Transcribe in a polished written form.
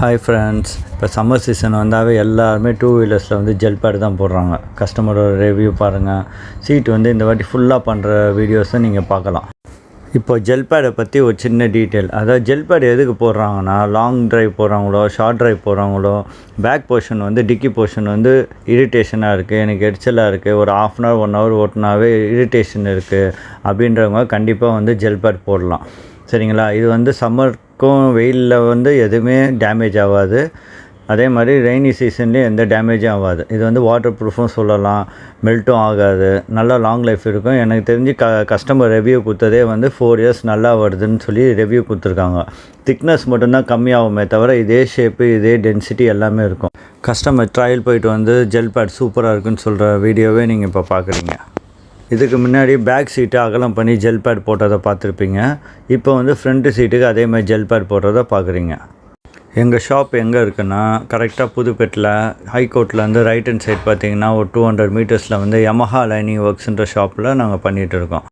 Hi friends, இப்போ summer season வந்தாவே எல்லாருமே டூ வீலர்ஸில் வந்து ஜெல் பேட் தான் போடுறாங்க. கஸ்டமரோட ரிவ்யூ பாருங்கள். சீட் வந்து இந்த வாட்டி ஃபுல்லாக பண்ணுற வீடியோஸை நீங்கள் பார்க்கலாம். இப்போ ஜெல் பேடை பற்றி ஒரு சின்ன டீட்டெயில். அதாவது ஜெல் பேட் எதுக்கு போடுறாங்கன்னா, லாங் ட்ரைவ் போகிறவங்களோ ஷார்ட் ட்ரைவ் போகிறவங்களோ பேக் போர்ஷன் வந்து டிக்கி போர்ஷன் வந்து இரிட்டேஷனாக இருக்குது, எனக்கு எரிச்சலாக இருக்குது, ஒரு ½ அன் ஹவர் 1 ஹவர் ஓட்டினாவே இரிட்டேஷன் இருக்குது அப்படின்றவங்க கண்டிப்பாக வந்து ஜெல் பேட் போடலாம். சரிங்களா? இது வந்து சம்மருக்கும் வெயிலில் வந்து எதுவுமே டேமேஜ் ஆகாது. அதே மாதிரி ரெய்னி சீசன்லேயும் எந்த டேமேஜும் ஆகாது. இது வந்து வாட்டர் ப்ரூஃபும் சொல்லலாம், மெல்ட்டும் ஆகாது, நல்லா லாங் லைஃப் இருக்கும். எனக்கு தெரிஞ்சு கஸ்டமர் ரிவ்யூ கொடுத்ததே வந்து 4 இயர்ஸ் நல்லா வருதுன்னு சொல்லி ரிவ்யூ கொடுத்துருக்காங்க. திக்னஸ் மட்டும்தான் கம்மியாகுமே தவிர இதே ஷேப்பு இதே டென்சிட்டி எல்லாமே இருக்கும். கஸ்டமர் ட்ரையல் போயிட்டு வந்து ஜெல் பேட் சூப்பராக இருக்குன்னு சொல்கிற வீடியோவே நீங்கள் இப்போ பார்க்குறீங்க. இதுக்கு முன்னாடி பேக் சீட்டை அகலம் பண்ணி ஜெல் பேட் போட்டதை பார்த்துருப்பீங்க. இப்போ வந்து ஃப்ரண்ட்டு சீட்டுக்கு அதே மாதிரி ஜெல் பேட் போடுறத பார்க்குறீங்க. எங்கள் ஷாப் எங்கே இருக்குன்னா, கரெக்டாக புதுப்பேட்டில் ஹைகோர்ட்டில் வந்து ரைட் ஹேண்ட் சைட் பார்த்தீங்கன்னா ஒரு 200 மீட்டர்ஸில் வந்து யமஹா லைனிங் ஒர்க்ஸுன்ற ஷாப்பில் நாங்கள் பண்ணிகிட்டு இருக்கோம்.